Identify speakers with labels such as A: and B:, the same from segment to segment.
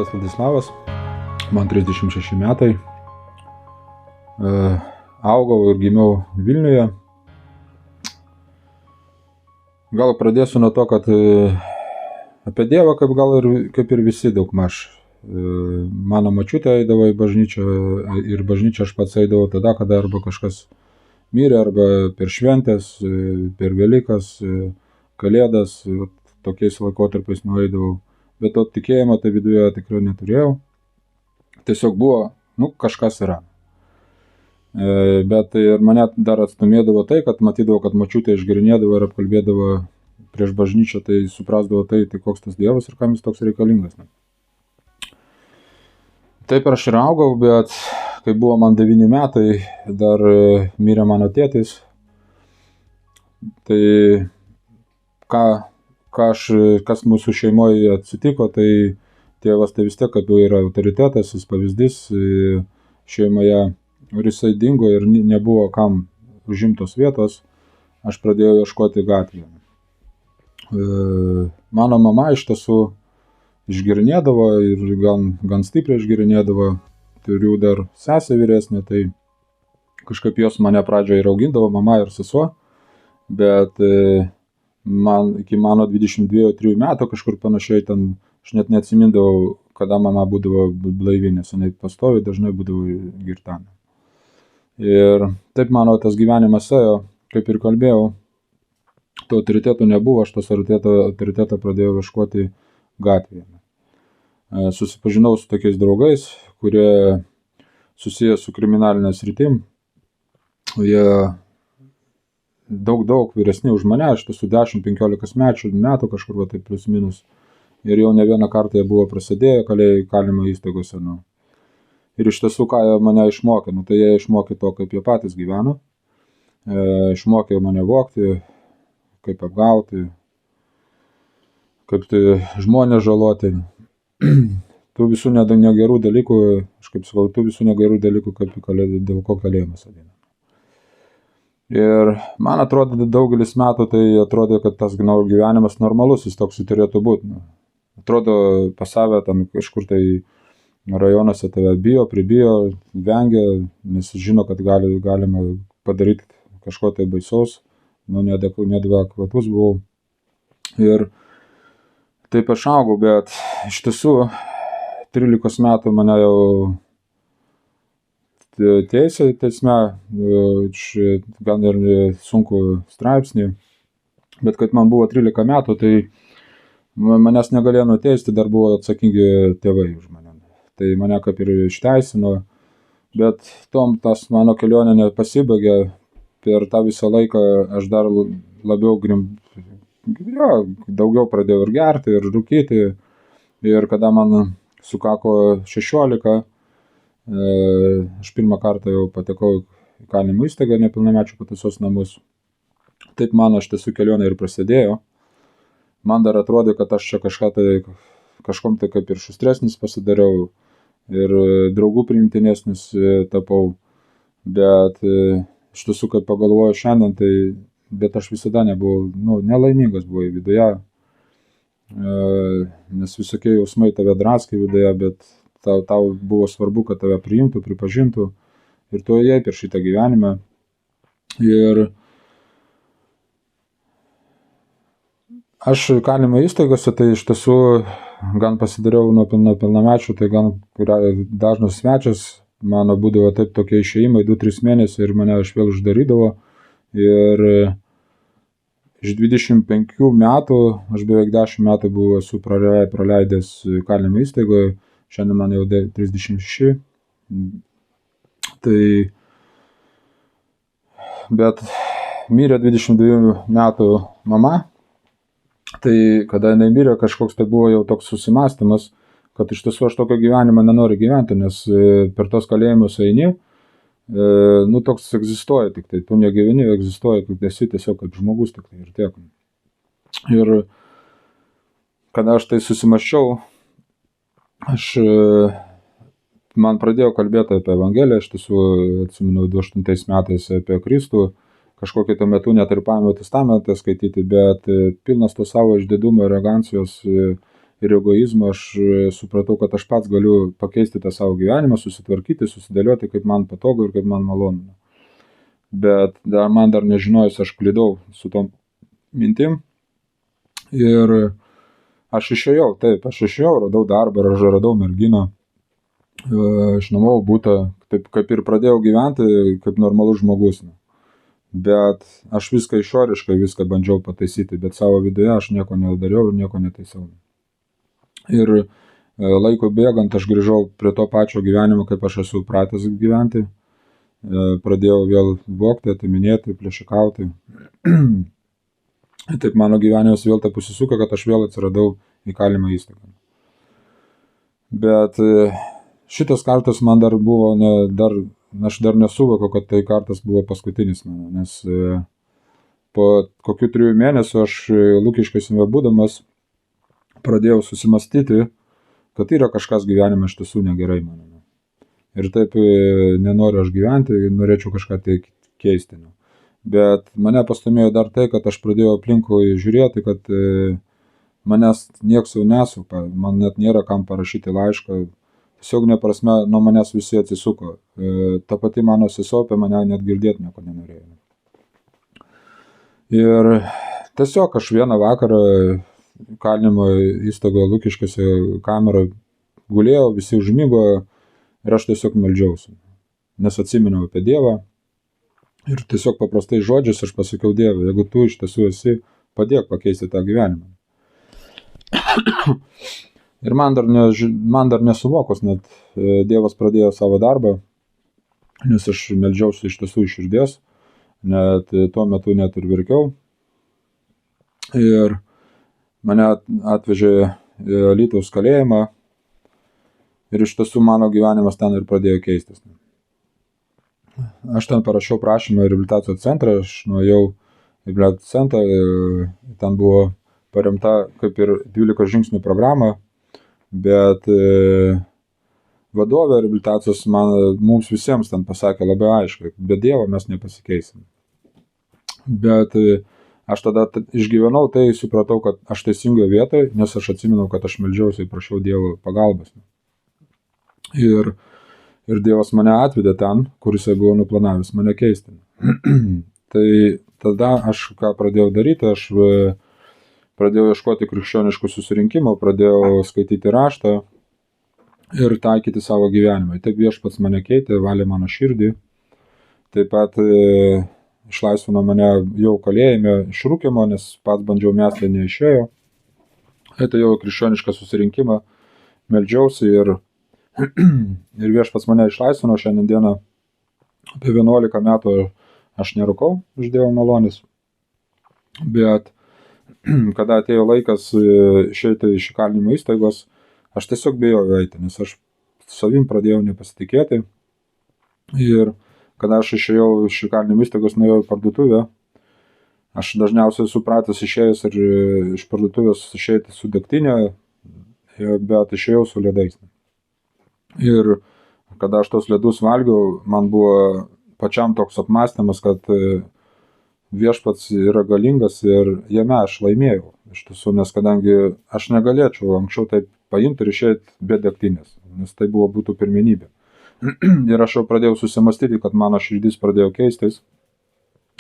A: vardas Vladislavas, man 36 metai. Augau ir gimiau Vilniuje. Gal pradėsiu nuo to, kad apie Dievą kaip ir visi daugmaž. Mano močiutė eidavo į bažnyčią ir bažnyčią aš pats eidavau tada, kada arba kažkas mirė, arba per šventės, per Velykas, Kalėdas, tokiais laikotarpiais nueidavau. Bet to tikėjimo tai viduje tikrai neturėjau. Tiesiog buvo, kažkas yra. Bet ir mane dar atstumėdavo tai, kad matydavo, kad močiutė išgerinėdavo ir apkalbėdavo prieš bažnyčią, tai suprasdavo tai koks tas Dievas ir kam jis toks reikalingas. Taip ir aš ir augau, bet kai buvo man 9 metai, dar mirė mano tėtis. Tai kas mūsų šeimoje atsitiko, tai tėvas tai vis tiek, kad yra autoritetas, jis pavyzdys šeimoje, ir jisai dingo ir nebuvo kam užimtos vietos, aš pradėjau ieškoti gatvėje. Mano mama iš tiesų išgerinėdavo ir gan stipriai išgerinėdavo, turiu dar sesę vyresnę, tai kažkaip jos mane pradžioje ir augindavo, mama ir sesuo, bet iki mano 22-3 metų kažkur panašiai ten, aš net neatsimindavau, kada mama būdavo blaivi, nes jinai pastoviai dažnai būdavo girtame. Ir taip mano tas gyvenimas ėjo, kaip ir kalbėjau, to autoriteto nebuvo, aš tos autoriteto pradėjau ieškoti gatvėje. Susipažinau su tokiais draugais, kurie susiję su kriminalinė sritim. Jie daug vyresni už mane, aš esu 10-15 metų kažkur taip plius minus. Ir jau ne vieną kartą jie buvo prasidėję kalėjimo įstaigose. Ir iš tiesų, ką jie mane išmokė, tai jie išmokė to, kaip jie patys gyveno. Išmokė mane vogti, kaip apgauti, kaip žmonės žaloti. Tų visų negerų dalykų, aš kaip sakau, dėl ko kalėjimas ateina. Ir man atrodo, daugelis metų tai atrodė, kad tas gyvenimas normalus, jis toks turėtų būti. Atrodo, pas save ten kažkur tai rajonuose tave pribijo, vengia, nes žino, kad galima padaryti kažko tai baisaus, neadekvatus buvau. Ir taip aš augau, bet iš tiesų 13 metų mane jau teisė teisme, gan ir sunku straipsnį, bet kad man buvo 13 metų, tai manęs negalėjo nuteisti, dar buvo atsakingi tėvai už mane. Tai mane kaip ir išteisino, bet tas mano kelionė nepasibaigė. Per tą visą laiką aš dar labiau daugiau pradėjau ir gerti, ir rūkyti. Ir kada man sukako 16, aš pirmą kartą jau patekau į kalinimo įstaigą, nepilnamečių pataisos namus. Taip mano iš tiesų kelionė ir prasidėjo. Man dar atrodė, kad aš čia kažkom tai kaip ir šustresnis pasidariau ir draugų priimtinesnis tapau. Bet iš tiesų, kai pagalvoju šiandien, bet aš visada nebuvau, nelaimingas buvau viduje, nes visokie jausmai tave draskė viduje, bet tau buvo svarbu, kad tave priimtų, pripažintų ir tu ėjai per šitą gyvenimą. Ir aš kalinimo įstaigose, tai iš tiesų gan pasidariau nuo pilnamečių, tai gan dažnas svečias, mano būdavo taip tokie išėjimai 2-3 mėnesiai ir mane aš vėl uždarydavo. Ir iš 25 metų, aš beveik 10 metų esu praleidęs kalinimo įstaigoje, šiandien man jau 36. Bet mirė 22 metų mama. Tai kada jinai mirė, kažkoks tai buvo jau toks susimąstymas, kad iš tiesų aš tokio gyvenimo nenoriu gyventi, nes per tos kalėjimus eini, toks egzistuoja tik tai, tu negyveni, egzistuoja, kaip esi tiesiog kaip žmogus tik tai ir tiek. Ir kada aš tai susimąsčiau, man pradėjo kalbėti apie Evangeliją, iš tiesų atsimenu 28 metais apie Kristų, kažkokį tuo metu net ir Pavelovo testamentą skaityti, bet pilnas to savo išdidumo, arogancijos ir egoizmo aš supratau, kad aš pats galiu pakeisti tą savo gyvenimą, susitvarkyti, susidėlioti, kaip man patogu ir kaip man malonu. Bet man dar nežinojus, aš klydau su tom mintim ir aš išėjau, radau darbą, radau merginą, išnuomavau butą, taip kaip ir pradėjau gyventi kaip normalus žmogus. Bet aš viską išoriškai, viską bandžiau pataisyti, bet savo viduje aš nieko nedariau ir nieko netaisiau. Ir laiko bėgant aš grįžau prie to pačio gyvenimo, kaip aš esu pratęs gyventi. Pradėjau vėl vogti, atiminėti, plėšikauti. Taip mano gyvenimas vėl taip pasisuko, kad aš vėl atsiradau įkalinimo įstaigą. Bet šitas kartas man dar buvo, aš dar nesuvokiau, kad tai kartas buvo paskutinis mano, nes po kokių 3 mėnesių aš Lukiškėse būdamas pradėjau susimastyti, kad yra kažkas gyvenime iš tiesų negerai mano. Ir taip nenoriu aš gyventi, norėčiau kažką tai keisti. Bet mane pastumėjo dar tai, kad aš pradėjau aplinkui žiūrėti, kad manęs nieks jau nesupa, man net nėra kam parašyti laišką, tiesiog neprasme nuo manęs visi atsisuko. Ta pati mano sesuo apie mane net girdėti nieko nenorėjo. Ir tiesiog aš vieną vakarą kalinimo įstaigoje Lukiškėse kamerą gulėjau, visi užmigo ir aš tiesiog meldžiausi, nes atsiminiau apie Dievą ir tiesiog paprastai žodžiais aš pasakiau Dievui, jeigu tu iš tiesų esi, padėk pakeisti tą gyvenimą. Ir man dar nesuvokus, net Dievas pradėjo savo darbą, nes aš meldžiausi iš tiesų iš širdies, net tuo metu net ir verkiau. Ir mane atvežė į Alytaus kalėjimą ir iš tiesų mano gyvenimas ten ir pradėjo keistis. Aš ten parašiau prašymą į reabilitacijos centrą, aš nuėjau į reabilitacijos centrą, ten buvo paremta kaip ir 12 žingsnių programa, bet vadovė reabilitacijos mums visiems ten pasakė labai aiškiai, be Dievo mes nepasikeisim. Bet aš tada išgyvenau, tai supratau, kad aš teisingoje vietoje, nes aš atsiminau, kad aš meldžiausi ir prašiau Dievo pagalbos. Ir Dievas mane atvedė ten, kur jisai buvo nuplanavęs mane keisti. Tai tada aš ką pradėjau daryti, aš pradėjau ieškoti krikščioniškų susirinkimų, pradėjau skaityti raštą ir taikyti savo gyvenimą. Taip Viešpats mane keitė, valė mano širdį, taip pat išlaisvino mane jau kalėjime iš rūkymo, nes pats bandžiau mesti, neišėjo. Atėjau į krikščionišką susirinkimą, meldžiausi ir Viešpats mane išlaisvino. Šiandien dieną apie 11 metų aš nerūkau iš Dievo malonės, bet kada atėjo laikas išeiti iš įkalinimo įstaigos, aš tiesiog bijojau eiti, nes aš savim pradėjau nepasitikėti. Ir kada aš išėjau iš įkalinimo įstaigos, nuėjau į parduotuvę, aš dažniausiai supratęs išėjęs ir iš parduotuvės išeiti su degtinė, bet išėjau su ledais. Ir kada aš tos ledus valgiau, man buvo pačiam toks apmąstymas, kad Viešpats yra galingas ir jame aš laimėjau. Iš tiesų, nes kadangi aš negalėčiau anksčiau taip paimti ir išeiti be degtinės, nes tai būtų pirmenybė. Ir aš jau pradėjau susimastyti, kad mano širdis pradėjo keistis.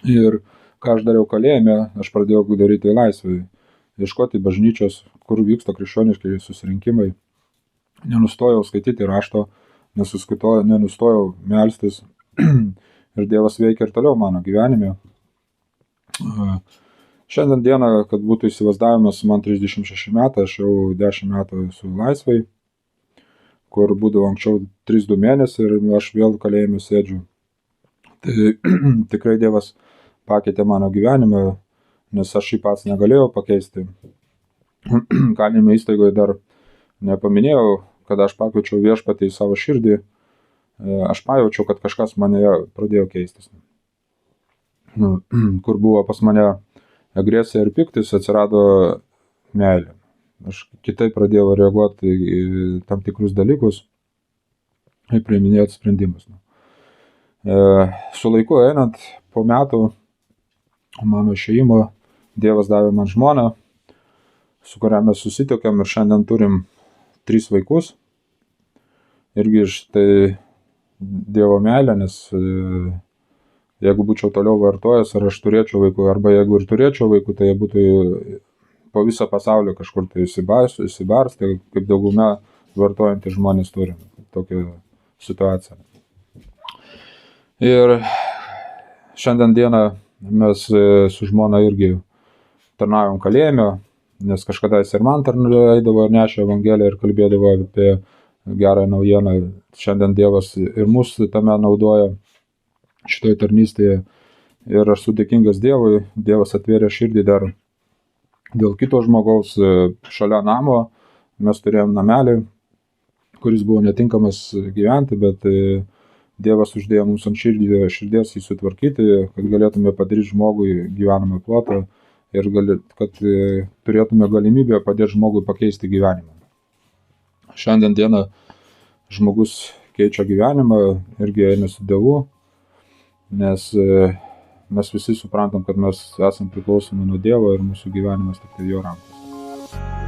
A: Ir ką aš dariau kalėjime, aš pradėjau daryti laisvai, ieškoti bažnyčios, kur vyksta krikščioniški susirinkimai. Nenustojau skaityti rašto, nenustojau melstis ir Dievas veikia ir toliau mano gyvenime. Šiandien dieną, kad būtų įsivaizdavimas, man 36 metai, aš jau 10 metų esu laisvai, kur būdavo anksčiau 3-2 mėnesiai ir aš vėl kalėjime sėdžiu. Tai tikrai Dievas pakeitė mano gyvenimą, nes aš jį pats negalėjau pakeisti. Kalinimo įstaigoje dar nepaminėjau, kada aš pakviečiau Viešpatį į savo širdį, aš pajaučiau, kad kažkas mane pradėjo keistis. Kur buvo pas mane agresija ir piktis, atsirado meilė. Aš kitaip pradėjau reaguoti į tam tikrus dalykus ir priiminėti sprendimus. Su laiku einant, po metų mano išėjimo, Dievas davė man žmoną, su kuria mes susitokėm ir šiandien turim 3 vaikus. Irgi iš tai Dievo meilė, nes jeigu būčiau toliau vartojęs, ar aš turėčiau vaikų, arba jeigu ir turėčiau vaikų, tai jie būtų po visą pasaulį kažkur tai įsibarstę, kaip dauguma vartojantys žmonės turi tokią situaciją. Ir šiandien dieną mes su žmona irgi tarnaujam kalėjime, nes kažkada jis ir man eidavo ir nešė Evangeliją ir kalbėdavo apie gerą naujieną. Šiandien Dievas ir mus tame naudoja šitoje tarnystėje. Ir aš esu dėkingas Dievui. Dievas atvėrė širdį dar dėl kito žmogaus šalia namo. Mes turėjom namelį, kuris buvo netinkamas gyventi, bet Dievas uždėjo mums ant širdies jį sutvarkyti, kad galėtume padaryti žmogui gyvenamą plotą ir kad turėtume galimybę padėti žmogui pakeisti gyvenimą. Šiandien dieną žmogus keičia gyvenimą, irgi eina su Dievu, nes mes visi suprantam, kad mes esam priklausomi nuo Dievo ir mūsų gyvenimas tik tai Jo rankose.